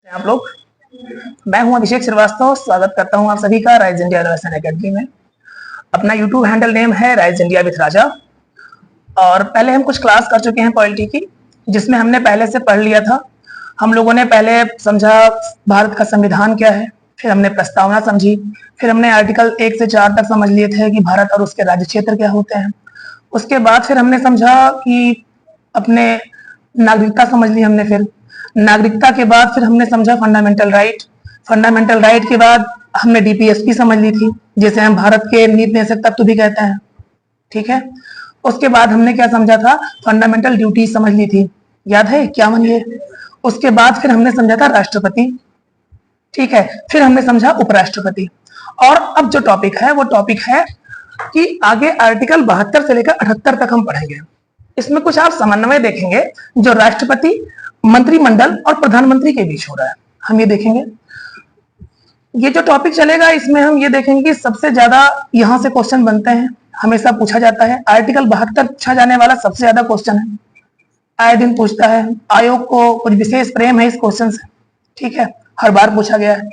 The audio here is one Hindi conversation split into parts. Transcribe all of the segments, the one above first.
आप लोग। मैं हूं अभिषेक श्रीवास्तव। स्वागत करता हूं आप सभी का राइज इंडिया इनोवेशन एकेडमी में। अपना यूट्यूब हैंडल नेम है राइज इंडिया विथ राजा। और पहले हम कुछ क्लास कर चुके हैं पॉलिटी की, जिसमें हमने पहले से पढ़ लिया था। हम लोगों ने पहले समझा भारत का संविधान क्या है, फिर हमने प्रस्तावना समझी, फिर हमने आर्टिकल 1 से 4 तक समझ लिए थे कि भारत और उसके राज्य क्षेत्र क्या होते हैं। उसके बाद फिर हमने समझा कि अपने नागरिकता समझ ली हमने। फिर नागरिकता के बाद फिर हमने समझा फंडामेंटल राइट। फंडामेंटल राइट के बाद हमने डीपीएसपी समझ ली थी, जिसे हम भारत के नीति निषेध तत्व भी कहते हैं। ठीक है। उसके बाद हमने क्या समझा था, फंडामेंटल ड्यूटी समझ ली थी, याद है क्या मन ये। उसके बाद फिर हमने समझा था राष्ट्रपति। ठीक है। फिर हमने समझा उपराष्ट्रपति। और अब जो टॉपिक है वो टॉपिक है कि आगे आर्टिकल 72 से लेकर 78 तक हम पढ़ेंगे। इसमें कुछ आप समन्वय देखेंगे जो राष्ट्रपति, मंत्रिमंडल और प्रधानमंत्री के बीच हो रहा है, हम ये देखेंगे। ये जो टॉपिक चलेगा इसमें हम ये देखेंगे कि सबसे ज्यादा यहां से क्वेश्चन बनते हैं, हमेशा पूछा जाता है। आर्टिकल 72 पूछा जाने वाला सबसे ज्यादा क्वेश्चन है, आए दिन पूछता है। आयोग को कुछ विशेष प्रेम है इस क्वेश्चन से, ठीक है, हर बार पूछा गया है।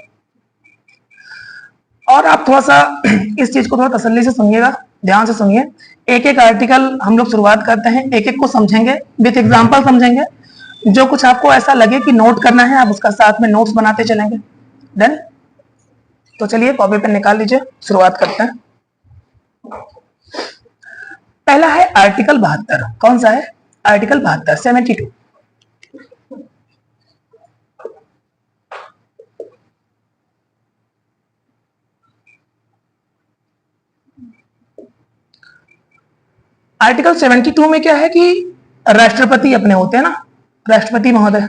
और आप थोड़ा सा इस चीज को थोड़ा तसल्ली से सुनिएगा, ध्यान से सुनिए। एक एक आर्टिकल हम लोग शुरुआत करते हैं, एक एक को समझेंगे, विथ एग्जाम्पल समझेंगे। जो कुछ आपको ऐसा लगे कि नोट करना है, आप उसका साथ में नोट्स बनाते चलेंगे। डन। तो चलिए कॉपी पेन निकाल लीजिए, शुरुआत करते हैं। पहला है आर्टिकल 72। कौन सा है? आर्टिकल 72, 72। आर्टिकल 72 में क्या है कि राष्ट्रपति अपने होते हैं ना, राष्ट्रपति महोदय।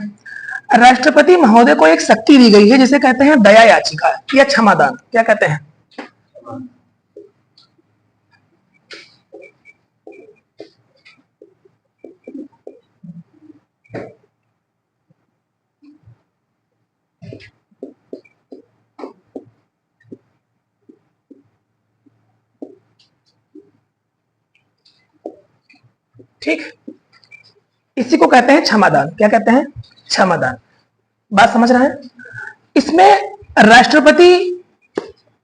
राष्ट्रपति महोदय को एक शक्ति दी गई है जिसे कहते हैं दया याचिका या क्षमादान। क्या कहते हैं? ठीक, इसी को कहते हैं क्षमादान। क्या कहते हैं? क्षमादान। बात समझ रहे हैं? इसमें राष्ट्रपति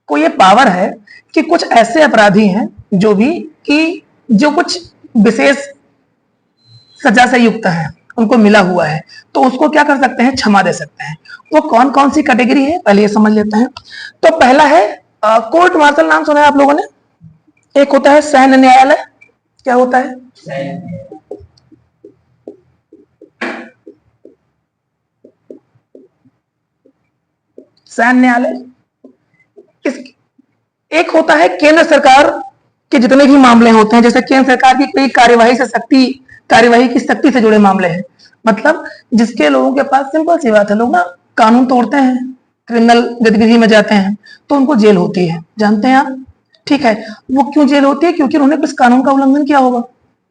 को यह पावर है कि कुछ ऐसे अपराधी हैं जो कुछ विशेष सजा से युक्त है, उनको मिला हुआ है, तो उसको क्या कर सकते हैं? क्षमा दे सकते हैं। वो कौन कौन सी कैटेगरी है पहले ये समझ लेते हैं। तो पहला है कोर्ट मार्शल। नाम सुना है आप लोगों ने? एक होता है सैन्य न्यायालय। क्या होता है? सैन्य न्यायालय। एक होता है केंद्र सरकार के जितने भी मामले होते हैं, जैसे केंद्र सरकार की कोई कार्यवाही की सख्ती से जुड़े मामले हैं, मतलब जिसके लोगों के पास, सिंपल सी बात है, लोग ना कानून तोड़ते हैं, क्रिमिनल गतिविधि में जाते हैं, तो उनको जेल होती है, जानते हैं आप। ठीक है। वो क्यों जेल होती है? क्योंकि उन्होंने कुछ कानून का उल्लंघन किया होगा।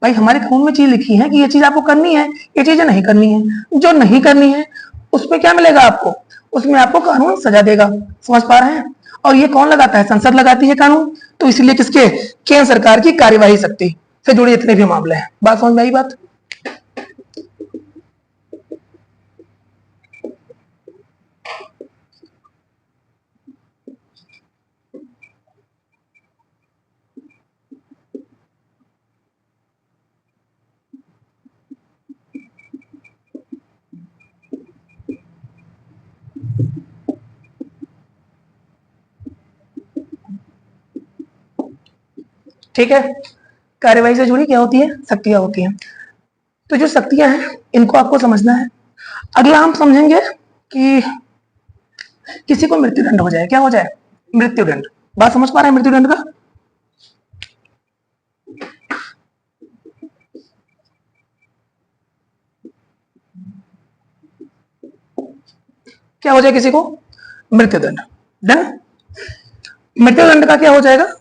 भाई हमारे कानून में चीज लिखी है कि ये चीज आपको करनी है, ये चीजें नहीं करनी है। जो नहीं करनी है उसमें क्या मिलेगा आपको? उसमें आपको कानून सजा देगा। समझ पा रहे हैं? और ये कौन लगाता है? संसद लगाती है कानून। तो इसलिए किसके? केंद्र सरकार की कार्यवाही शक्ति से जुड़े जितने भी मामले हैं। बात समझ में आई? बात ठीक है। कार्यवाही से जुड़ी क्या होती है? शक्तियां होती हैं। तो जो शक्तियां हैं इनको आपको समझना है। अगला हम समझेंगे कि किसी को मृत्युदंड हो जाए। क्या हो जाए? मृत्युदंड। बात समझ पा रहे हैं मृत्युदंड का? क्या हो जाए किसी को? मृत्युदंड। डन। मृत्युदंड का क्या हो जाएगा?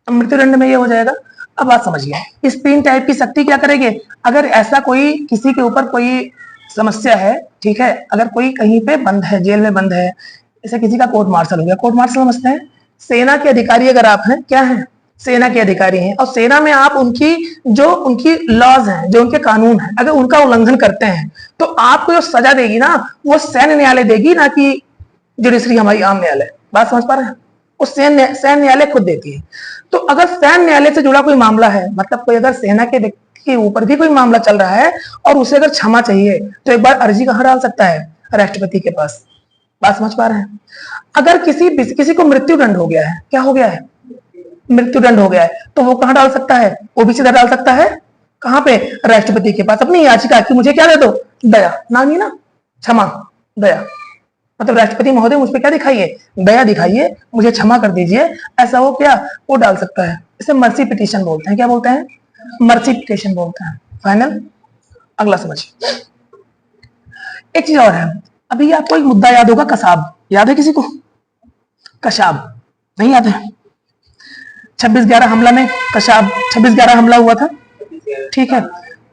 मृत्युदंड में ये हो जाएगा। अब बात समझिए, इस 3 टाइप की शक्ति क्या करेगी? अगर ऐसा कोई किसी के ऊपर कोई समस्या है, ठीक है, अगर कोई कहीं पे बंद है, जेल में बंद है, जैसे किसी का कोर्ट मार्शल हो गया। कोर्ट मार्शल समझते हैं? सेना के अधिकारी अगर आप हैं, क्या हैं? सेना के अधिकारी हैं, और सेना में आप उनकी लॉज हैं, जो उनके कानून हैं, अगर उनका उल्लंघन करते हैं तो आपको जो सजा देगी ना, वो सैन्य न्यायालय देगी, ना कि जुडिशरी हमारी आम न्यायालय। बात समझ पा रहे हैं? वो सैन्य न्यायालय खुद देती है। तो अगर सैन्य न्यायालय से जुड़ा कोई मामला है, मतलब कोई अगर सेना के व्यक्ति के ऊपर भी कोई मामला चल रहा है और उसे अगर क्षमा चाहिए, तो एक बार अर्जी कहाँ डाल सकता है? राष्ट्रपति के पास। बात समझ पा रहे हैं? अगर किसी को मृत्यु दंड हो गया है, क्या हो गया है? मृत्यु दंड हो गया है, तो वो कहाँ डाल सकता है? वो भी सीधा डाल सकता है कहाँ पे? राष्ट्रपति के पास, अपनी याचिका कि मुझे क्या दे दो? दया, नानी ना, क्षमा, दया। मतलब राष्ट्रपति महोदय मुझ पे क्या दिखाइए? दया दिखाइए, मुझे क्षमा कर दीजिए, ऐसा वो डाल सकता है। इसे मर्सी पिटीशन बोलते हैं। क्या बोलते हैं? मर्सी पिटीशन बोलते हैं। फाइनल। अगला समझिए, एक चीज और है। अभी आपको एक मुद्दा याद होगा, कसाब। याद है किसी को? कसाब नहीं याद है? 26/11 हमला में कसाब, 26/11 हमला हुआ था, ठीक है?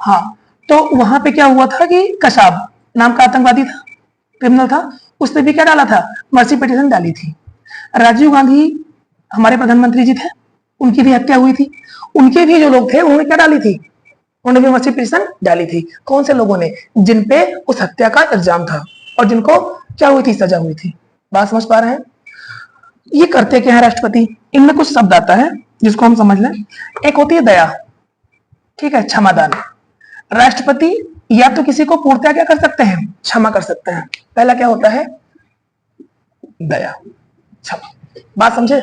हाँ, तो वहां पे क्या हुआ था कि कसाब नाम का आतंकवादी था, क्रिमिनल था, उसने भी क्या डाला था? मर्सी पिटीशन डाली थी। राजीव गांधी हमारे प्रधानमंत्री जी थे, उनकी भी हत्या हुई थी, उनके भी जो लोग थे उन्होंने क्या डाली थी? उन्होंने भी मर्सी पिटीशन डाली थी। कौन से लोगों ने? जिन पे उस हत्या का इल्जाम था और जिनको क्या हुई थी? सजा हुई थी। बात समझ पा रहे हैं? ये करते क्या है राष्ट्रपति? इनमें कुछ शब्द आता है जिसको हम समझ लें। एक होती है दया, ठीक है, क्षमादान। राष्ट्रपति या तो किसी को पूर्णतः क्या कर सकते हैं? क्षमा कर सकते हैं। पहला क्या होता है? दया, क्षमा। बात समझे?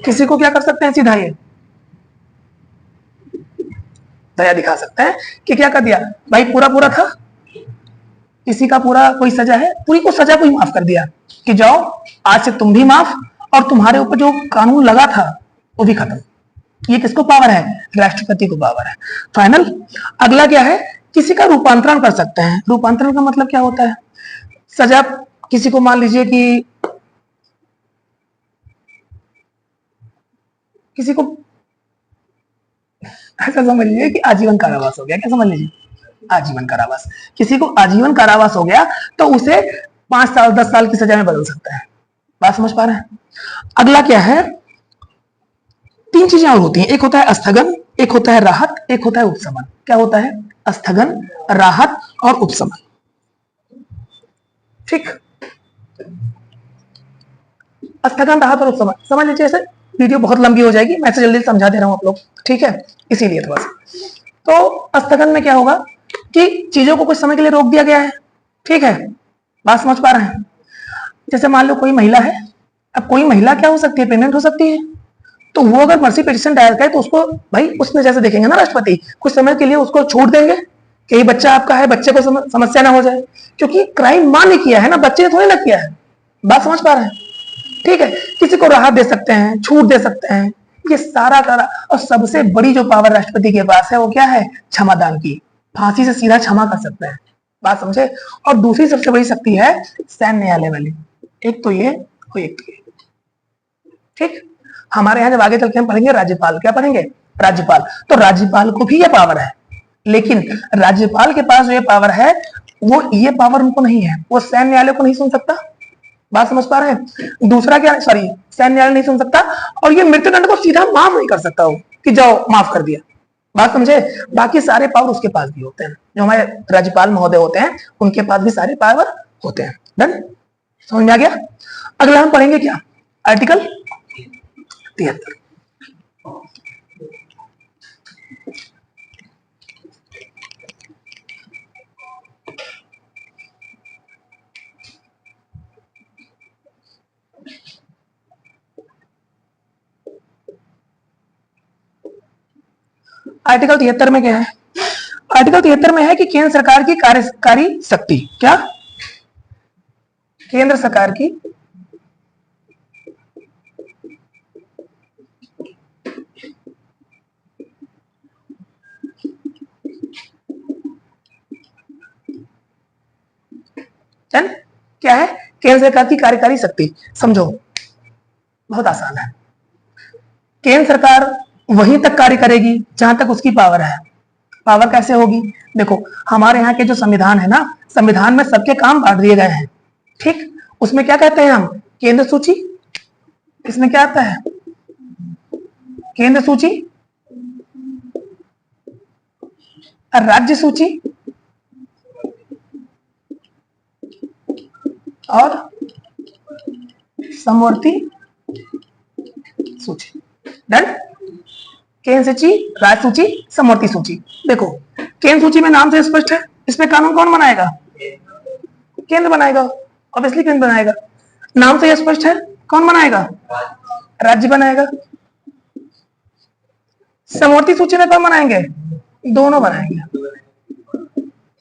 किसी को क्या कर सकते हैं? सीधा ये दया दिखा सकते हैं कि क्या कर दिया भाई, पूरा था, किसी का पूरा कोई सजा है, पूरी को सजा को ही माफ कर दिया कि जाओ आज से तुम भी माफ, और तुम्हारे ऊपर जो कानून लगा था वो भी खत्म। ये किसको पावर है? राष्ट्रपति को पावर है। फाइनल। अगला क्या है? किसी का रूपांतरण कर सकते हैं। रूपांतरण का मतलब क्या होता है? सजा, किसी को मान लीजिए कि किसी को ऐसा समझ लीजिए कि आजीवन कारावास हो गया। क्या समझ लीजिए? आजीवन कारावास। किसी को आजीवन कारावास हो गया तो उसे 5 साल 10 साल की सजा में बदल सकता है। बात समझ पा रहे हैं? अगला क्या है? 3 चीजें और होती हैं। एक होता है स्थगन, एक होता है राहत, एक होता है उपशमन। क्या होता है? स्थगन, राहत और उपशमन। ठीक, स्थगन, राहत और उपशमन समझ लीजिए। ऐसे वीडियो बहुत लंबी हो जाएगी, मैं जल्दी समझा दे रहा हूं आप लोग, ठीक है, इसीलिए थोड़ा सा। तो स्थगन में क्या होगा कि चीजों को कुछ समय के लिए रोक दिया गया है, ठीक है। बात समझ पा रहे हैं? जैसे मान लो कोई महिला है, अब कोई महिला क्या हो सकती है? प्रेग्नेंट हो सकती है, तो वो अगर मर्सी पिटीशन दायर करे तो उसको भाई उसमें जैसे देखेंगे ना राष्ट्रपति, कुछ समय के लिए उसको छूट देंगे कि ये बच्चा आपका है, बच्चे को समस्या ना हो जाए, क्योंकि क्राइम मां ने किया है ना, बच्चे ने थोड़ी ना किया है। बात समझ पा रहे हैं? ठीक है, किसी को राहत दे सकते हैं, छूट दे सकते हैं, ये सारा करा। और सबसे बड़ी जो पावर राष्ट्रपति के पास है वो क्या है? क्षमादान की। फांसी से सीधा क्षमा कर सकते हैं। बात समझे? और दूसरी सबसे बड़ी शक्ति है सैन्य न्यायालय वाली। एक तो ये और एक तो ये, ठीक। हमारे यहाँ जब आगे चल के हम पढ़ेंगे राज्यपाल, क्या पढ़ेंगे? राज्यपाल। तो राज्यपाल को भी ये पावर है, लेकिन राज्यपाल के पास जो ये पावर है वो ये पावर उनको नहीं है, वो सैन्य न्यायालय को नहीं सुन सकता। बात समझ पा रहे हैं? दूसरा क्या? सॉरी, सैन्य न्यायालय नहीं सुन सकता, और ये मृत्युदंड को सीधा माफ नहीं कर सकता हो कि जाओ माफ कर दिया। बात समझे? बाकी सारे पावर उसके पास भी होते हैं, जो हमारे राज्यपाल महोदय होते हैं उनके पास भी सारे पावर होते हैं। डन? समझ में आ गया? अगला हम पढ़ेंगे क्या? आर्टिकल 73। आर्टिकल 73 में क्या है? आर्टिकल 73 में है कि केंद्र सरकार की कार्यकारी शक्ति, क्या? केंद्र सरकार की क्या है? केंद्र सरकार की कार्यकारी शक्ति। समझो, बहुत आसान है। केंद्र सरकार वहीं तक कार्य करेगी जहां तक उसकी पावर है। पावर कैसे होगी? देखो, हमारे यहाँ के जो संविधान है ना, संविधान में सबके काम बांट दिए गए हैं, ठीक। उसमें क्या कहते हैं हम? केंद्र सूची। इसमें क्या आता है? केंद्र सूची, राज्य सूची और समवर्ती सूची। डन। केंद्र सूची, राज्य सूची, समवर्ती सूची। देखो केंद्र सूची में नाम से स्पष्ट है, इसमें कानून कौन बनाएगा? केंद्र बनाएगा, ऑब्वियसली केंद्र बनाएगा। नाम से स्पष्ट है, कौन बनाएगा? राज्य बनाएगा। समवर्ती सूची में कौन बनाएंगे? दोनों बनाएंगे।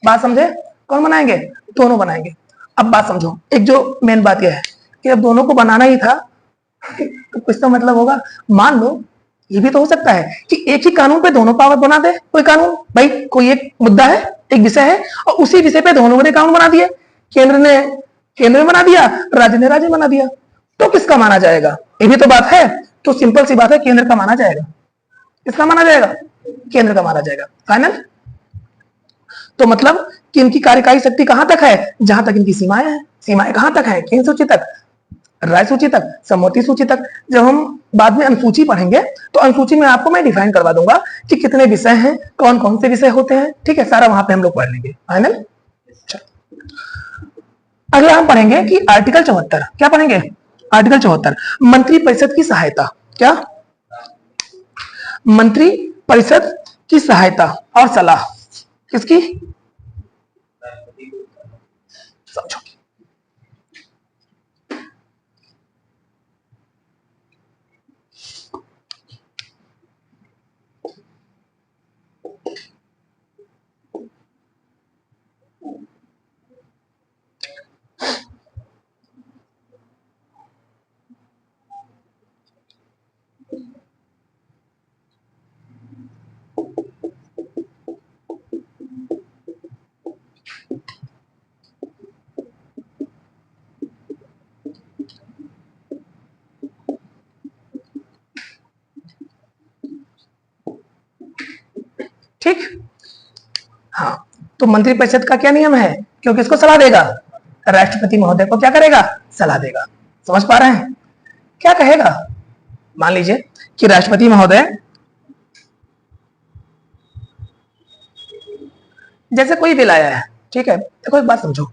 बात समझे? कौन बनाएंगे? दोनों बनाएंगे। अब बात समझो, एक जो मेन बात यह है कि अब दोनों को बनाना ही था तो कुछ तो मतलब होगा। मान लो ये भी तो हो सकता है कि एक ही कानून पे दोनों पावर बना दे। कोई कानून, भाई कोई एक मुद्दा है, एक विषय है और उसी विषय पे दोनों ने कानून बना दिए। केंद्र ने केंद्र में बना दिया, राज्य ने राज्य बना दिया, तो किसका माना जाएगा? ये भी तो बात है। तो सिंपल सी बात है, केंद्र का माना जाएगा। किसका माना जाएगा? केंद्र का माना जाएगा। फाइनल। तो मतलब कि इनकी कार्यकारी शक्ति कहां तक है? जहां तक इनकी सीमाएं हैं। सीमाएं कहां तक है? केंद्र सूची तक, राज्य सूची तक, समवर्ती सूची तक। जब हम बाद में अनुसूची पढ़ेंगे तो अनुसूची में आपको मैं डिफाइन करवा दूंगा कि कितने विषय हैं, कौन कौन से विषय होते हैं। ठीक है, सारा वहां पे हम लोग पढ़ लेंगे। फाइनल। अगला हम पढ़ेंगे कि आर्टिकल 74। क्या पढ़ेंगे? आर्टिकल 74, मंत्री परिषद की सहायता। क्या? मंत्री परिषद की सहायता और सलाह किसकी? समझो। ठीक। हाँ, तो मंत्री परिषद का क्या नियम है? क्योंकि इसको सलाह देगा, राष्ट्रपति महोदय को क्या करेगा? सलाह देगा। समझ पा रहे हैं? क्या कहेगा? मान लीजिए कि राष्ट्रपति महोदय, जैसे कोई बिल आया है, ठीक है, देखो एक बात समझो,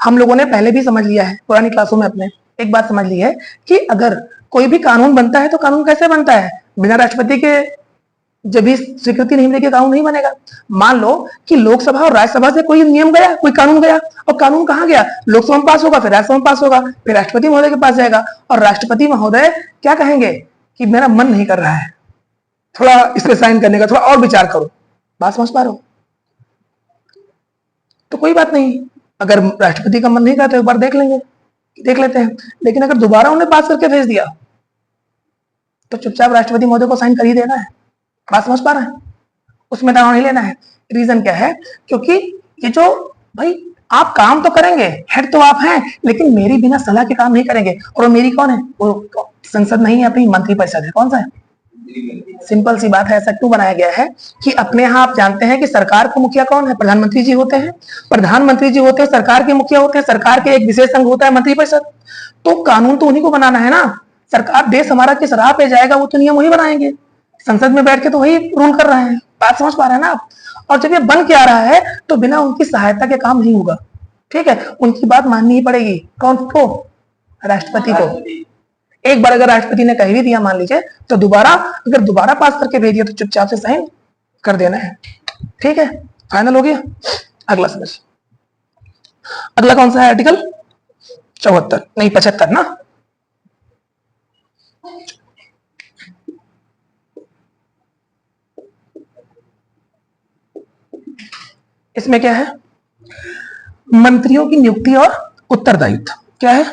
हम लोगों ने पहले भी समझ लिया है पुरानी क्लासों में अपने, एक बात समझ ली है कि अगर कोई भी कानून बनता है तो कानून कैसे बनता है? बिना राष्ट्रपति के जब भी स्वीकृति नहीं मिलेगी कानून नहीं बनेगा। मान लो कि लोकसभा और राज्यसभा से कोई नियम गया, कोई कानून गया, और कानून कहां गया? लोकसभा में पास होगा, फिर राज्यसभा में पास होगा, फिर राष्ट्रपति महोदय के पास जाएगा, और राष्ट्रपति महोदय क्या कहेंगे कि मेरा मन नहीं कर रहा है थोड़ा इस पे साइन करने का, थोड़ा और विचार करो। बात समझ पा रहे हो? तो कोई बात नहीं, अगर राष्ट्रपति का मन नहीं करता एक बार देख लेंगे, देख लेते हैं। लेकिन अगर दोबारा उन्हें पास करके भेज दिया तो चुपचाप राष्ट्रपति महोदय को साइन कर ही देना है। बात समझ पा रहे हैं? उसमें दबाव नहीं लेना है। रीजन क्या है? क्योंकि ये जो भाई आप काम तो करेंगे, हेड तो आप हैं, लेकिन मेरी बिना सलाह के काम नहीं करेंगे। और मेरी कौन है? वो संसद नहीं है अपनी, मंत्री परिषद है। कौन सा है? सिंपल सी बात है, ऐसा क्यों बनाया गया है कि अपने यहाँ आप जानते हैं कि सरकार का मुखिया कौन है? प्रधानमंत्री जी होते हैं। प्रधानमंत्री जी होते हैं, सरकार के मुखिया होते हैं, सरकार के एक विशेष अंग होता है मंत्री परिषद। तो कानून तो उन्हीं को बनाना है ना। सरकार, देश हमारा किस राह पे जाएगा वो तो नियम वही बनाएंगे। संसद में बैठ के तो वही रूल कर रहे हैं। बात समझ पा रहे हैं ना आप? और जब ये बन के आ रहा है तो बिना उनकी सहायता के काम नहीं होगा। ठीक है, उनकी बात माननी ही पड़ेगी। कौन को? राष्ट्रपति को। एक बार अगर राष्ट्रपति ने कह भी दिया मान लीजिए, तो दोबारा अगर दोबारा पास करके भेज दिया तो चुपचाप से साइन कर देना है। ठीक है, फाइनल हो गया। अगला समझ, अगला कौन सा है? आर्टिकल 74 नहीं 75 ना। इसमें क्या है? मंत्रियों की नियुक्ति और उत्तरदायित्व। क्या है?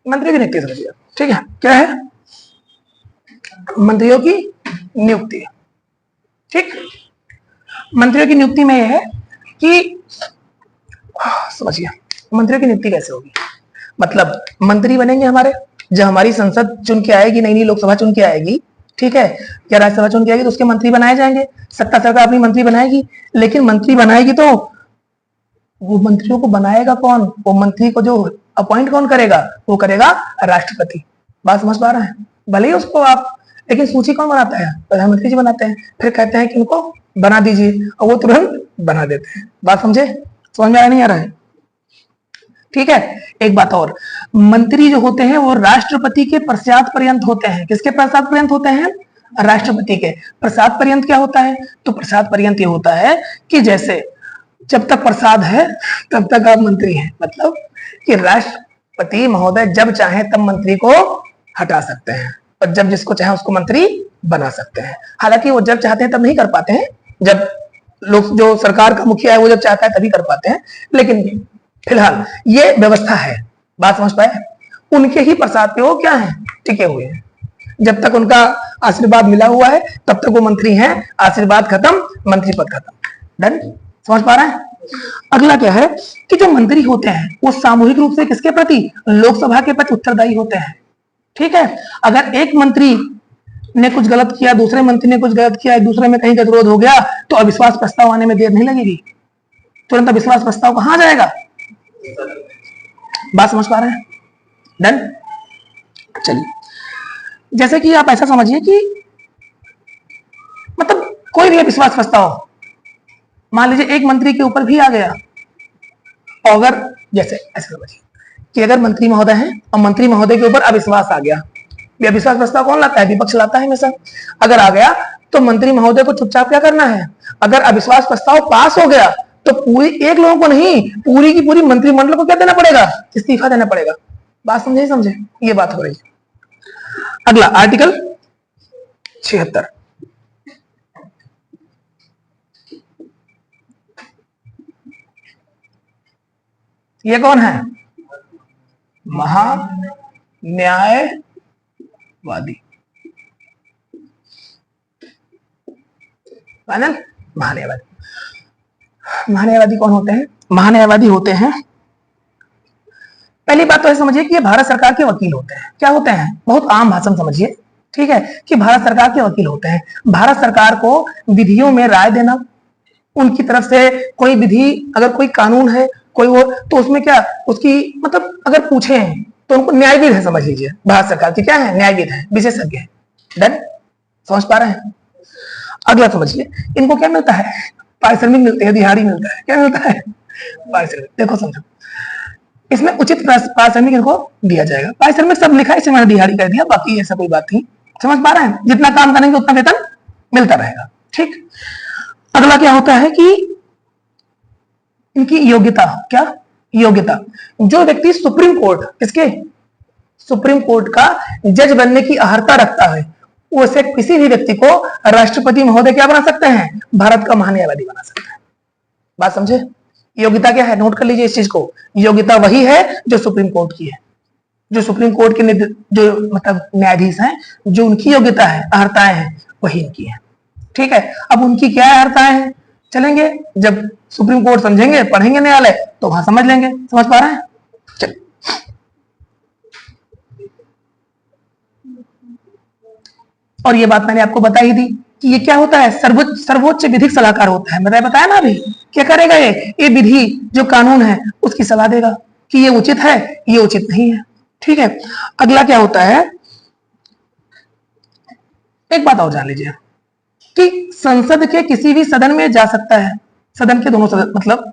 मंत्रियों की नियुक्ति समझिए। ठीक है, क्या है? मंत्रियों की नियुक्ति। ठीक, मंत्रियों की नियुक्ति में यह है कि समझिए मंत्रियों की नियुक्ति कैसे होगी। मतलब मंत्री बनेंगे हमारे, जब हमारी संसद चुन के आएगी, नई नई लोकसभा चुन के आएगी, ठीक है, क्या राज्यसभा चुन के आएगी तो उसके मंत्री बनाए जाएंगे, सत्ता सरकार अपनी मंत्री बनाएगी, लेकिन मंत्री बनाएगी तो वो मंत्रियों को बनाएगा कौन, वो मंत्री को जो अपॉइंट कौन करेगा, वो करेगा राष्ट्रपति। बात समझ पा रहे हैं? भले ही उसको आप, लेकिन सूची कौन बनाता है, प्रधानमंत्री जी बनाते हैं, फिर कहते हैं कि उनको बना दीजिए और वो तुरंत बना देते हैं। बात समझे, समझ में आ नहीं आ रहा है? ठीक है, एक बात और, मंत्री जो होते हैं वो राष्ट्रपति के प्रसाद पर्यंत होते हैं। किसके प्रसाद पर्यंत होते हैं? राष्ट्रपति के। प्रसाद पर्यंत क्या होता है? तो प्रसाद पर्यंत ये होता है कि जैसे जब तक प्रसाद है तब तक आप मंत्री हैं, मतलब कि राष्ट्रपति महोदय जब चाहे तब मंत्री को हटा सकते हैं और जब जिसको चाहे उसको मंत्री बना सकते हैं। हालांकि वो जब चाहते हैं तब नहीं कर पाते हैं, जब लोग जो सरकार का मुखिया है वो जब चाहता है तभी कर पाते हैं, लेकिन फिलहाल ये व्यवस्था है। बात समझ पाए? उनके ही प्रसाद पे वो क्या है, टिके हुए हैं। जब तक उनका आशीर्वाद मिला हुआ है तब तक वो मंत्री हैं, आशीर्वाद खत्म, मंत्री पद खत्म। डन? समझ पा रहे हैं? अगला क्या है कि जो मंत्री होते हैं वो सामूहिक रूप से किसके प्रति, लोकसभा के प्रति उत्तरदायी होते हैं। ठीक है, अगर एक मंत्री ने कुछ गलत किया, दूसरे मंत्री ने कुछ गलत किया, एक दूसरे में कहीं गतिरोध हो गया तो अविश्वास प्रस्ताव आने में देर नहीं लगेगी, तुरंत अविश्वास प्रस्ताव कहां जाएगा। बात समझ पा रहे हैं? डन? चलिए, जैसे कि आप ऐसा समझिए कि मतलब कोई भी अविश्वास प्रस्ताव मान लीजिए एक मंत्री के ऊपर भी आ गया, अगर जैसे ऐसा समझिए कि अगर मंत्री महोदय हैं और मंत्री महोदय के ऊपर अविश्वास आ गया, ये अविश्वास प्रस्ताव कौन लाता है, विपक्ष लाता है हमेशा। अगर आ गया तो मंत्री महोदय को चुपचाप क्या करना है, अगर अविश्वास प्रस्ताव पास हो गया तो पूरी, एक लोगों को नहीं, पूरी की पूरी मंत्रिमंडल को क्या देना पड़ेगा, इस्तीफा देना पड़ेगा। बात समझे? समझे? ये बात हो रही है। अगला आर्टिकल 76, ये कौन है, महान्यायवादी। फाइनल, महान्यायवादी। महान्यायवादी कौन होते हैं? महान्यायवादी होते हैं, पहली बात तो है समझिए कि ये भारत सरकार के वकील होते हैं। क्या होते हैं? बहुत आम भाषा में समझिए, ठीक है, कि भारत सरकार के वकील होते हैं। भारत सरकार को विधियों में राय देना, उनकी तरफ से कोई विधि, अगर कोई कानून है कोई वो, तो उसमें क्या उसकी मतलब अगर पूछे तो उनको न्यायविद है, समझ लीजिए भारत सरकार की क्या है, न्यायविद है, विशेषज्ञ है। डन? समझ पा रहे हैं? अगला समझिए, इनको क्या मिलता है, पारिश्रमिक मिलती है, दिहाड़ी मिलता है। क्या मिलता है? पारिश्रमिक। देखो समझो, इसमें उचित पारिश्रमिक इनको दिया जाएगा। पारिश्रमिक सब लिखा है, इसे मैंने दिहाड़ी कर दिया, बाकी ऐसा कोई बात नहीं। समझ पा रहे हैं? जितना काम करेंगे उतना वेतन मिलता रहेगा। ठीक, अगला क्या होता है कि इनकी योग्यता, क्या योग्यता, जो व्यक्ति सुप्रीम कोर्ट, किसके, सुप्रीम कोर्ट का जज बनने की अहर्ता रखता है, उसे किसी भी व्यक्ति को राष्ट्रपति महोदय क्या बना सकते हैं, भारत का महान्यायवादी बना सकते हैं। बात समझे? योग्यता क्या है, नोट कर लीजिए इस चीज को, योग्यता वही है जो सुप्रीम कोर्ट की है, जो सुप्रीम कोर्ट के जो मतलब न्यायाधीश हैं, जो उनकी योग्यता है, अहर्ताएं हैं, वही इनकी है। ठीक है, अब उनकी क्या अहर्ताएं हैं, चलेंगे जब सुप्रीम कोर्ट समझेंगे, पढ़ेंगे न्यायालय, तो वहां समझ लेंगे। समझ पा रहे हैं? चलिए, और ये बात मैंने आपको बता ही दी कि ये क्या होता है, सर्वोच्च विधिक सलाहकार होता है। मैंने बताया ना अभी, क्या करेगा ये विधि जो कानून है उसकी सलाह देगा कि ये उचित है, ये उचित नहीं है। ठीक है, अगला क्या होता है, एक बात और जान लीजिए कि संसद के किसी भी सदन में जा सकता है, सदन के दोनों सदन, मतलब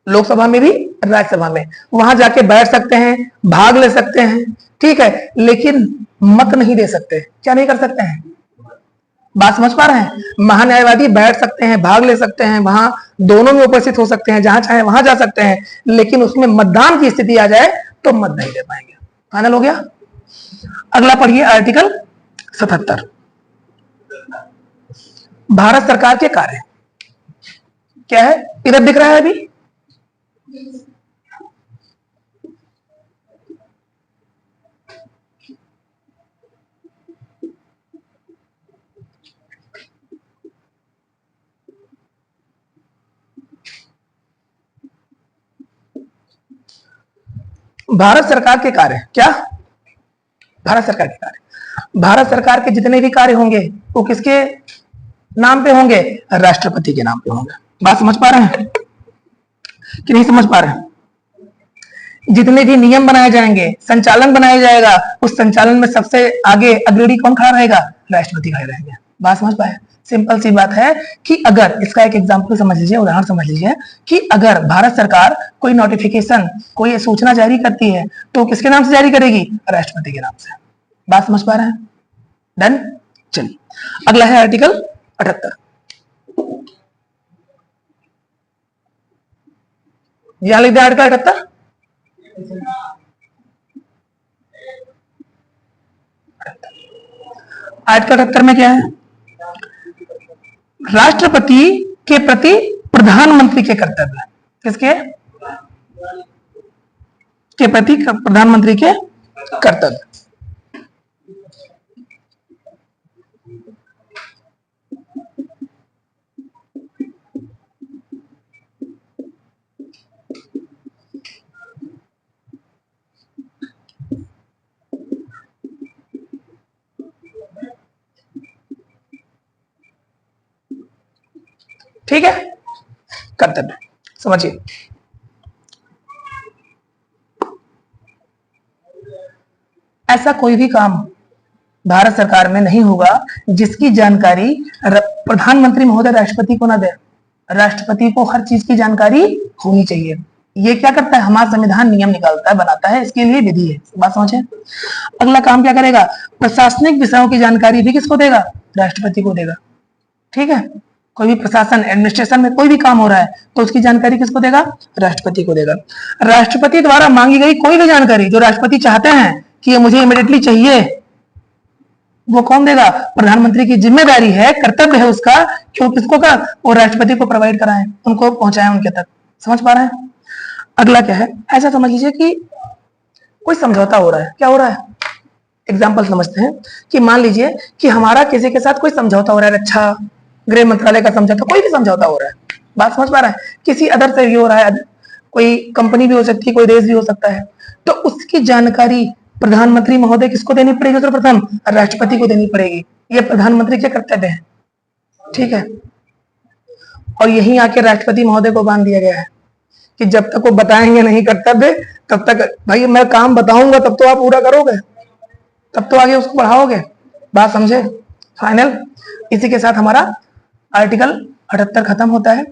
लोकसभा में भी राज्यसभा में, वहां जाके बैठ सकते हैं, भाग ले सकते हैं। ठीक है, लेकिन मत नहीं दे सकते। क्या नहीं कर सकते हैं? बात समझ पा रहे हैं? महान्यायवादी बैठ सकते हैं, भाग ले सकते हैं, वहां दोनों में उपस्थित हो सकते हैं, जहां चाहे वहां जा सकते हैं, लेकिन उसमें मतदान की स्थिति आ जाए तो मत नहीं दे पाएंगे। फाइनल हो गया? अगला पढ़िए आर्टिकल 77, भारत सरकार के कार्य क्या है, इधर दिख रहा है अभी, भारत सरकार के कार्य, क्या भारत सरकार के कार्य, भारत सरकार के जितने भी कार्य होंगे वो किसके नाम पे होंगे? राष्ट्रपति के नाम पे होंगे। बात समझ पा रहे हैं कि नहीं समझ पा रहे हैं? जितने भी नियम बनाए जाएंगे, संचालन बनाया जाएगा, उस संचालन में सबसे आगे अग्रणी कौन खड़ा रहेगा? राष्ट्रपति खड़े रहेंगे। बात समझ पाए? सिंपल सी बात है कि अगर इसका एक एग्जाम्पल समझ लीजिए, उदाहरण समझ लीजिए कि अगर भारत सरकार कोई नोटिफिकेशन, कोई सूचना जारी करती है तो किसके नाम से जारी करेगी? राष्ट्रपति के नाम से। बात समझ पा रहे हैं? डन। चलिए अगला है आर्टिकल 78। यहां लिख दें आर्टिकल 78। आर्टिकल 78 में क्या है? राष्ट्रपति के प्रति प्रधानमंत्री के कर्तव्य। किसके? के प्रति प्रधानमंत्री के कर्तव्य। ठीक है, कर्तव्य समझिए। ऐसा कोई भी काम भारत सरकार में नहीं होगा जिसकी जानकारी प्रधानमंत्री महोदय राष्ट्रपति को ना दे। राष्ट्रपति को हर चीज की जानकारी होनी चाहिए। ये क्या करता है? हमारा संविधान नियम निकालता है, बनाता है, इसके लिए विधि है। बात समझे? अगला काम क्या करेगा? प्रशासनिक विषयों की जानकारी भी किसको देगा? राष्ट्रपति को देगा। ठीक है, कोई भी प्रशासन, एडमिनिस्ट्रेशन में कोई भी काम हो रहा है तो उसकी जानकारी किसको देगा? राष्ट्रपति को देगा। राष्ट्रपति द्वारा मांगी गई कोई भी जानकारी जो राष्ट्रपति चाहते हैं कि ये मुझे इमीडिएटली चाहिए, वो कौन देगा? प्रधानमंत्री की जिम्मेदारी है, कर्तव्य है उसका, क्यों किसको का? वो राष्ट्रपति को प्रोवाइड कराएं, उनको पहुंचाएं उनके तक। समझ पा रहे हैं? अगला क्या है? ऐसा समझ लीजिए कि कोई समझौता हो रहा है। क्या हो रहा है? एग्जाम्पल समझते हैं कि मान लीजिए कि हमारा किसी के साथ कोई समझौता हो रहा है, रक्षा गृह मंत्रालय का समझौता, कोई भी समझौता हो रहा है। बात समझ पा रहा है? किसी अदर से भी हो रहा है, कोई कंपनी भी हो सकती है, कोई देश भी हो सकता है, तो उसकी जानकारी प्रधानमंत्री महोदय किसको देनी पड़ेगी? सर्वप्रथम राष्ट्रपति को देनी पड़ेगी। ये प्रधानमंत्री के कर्तव्य है। ठीक है, और यही आके राष्ट्रपति महोदय को बांध दिया गया है कि जब तक वो बताएंगे नहीं कर्तव्य, तब तक भाई मैं काम बताऊंगा तब तो आप पूरा करोगे, तब तो आगे उसको बढ़ाओगे। बात समझे? फाइनल। इसी के साथ हमारा आर्टिकल 78 खत्म होता है।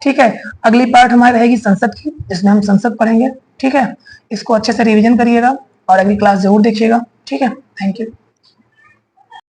ठीक है, अगली पार्ट हमारी रहेगी संसद की, जिसमें हम संसद पढ़ेंगे। ठीक है, इसको अच्छे से रिवीजन करिएगा और अगली क्लास जरूर देखिएगा। ठीक है, थैंक यू।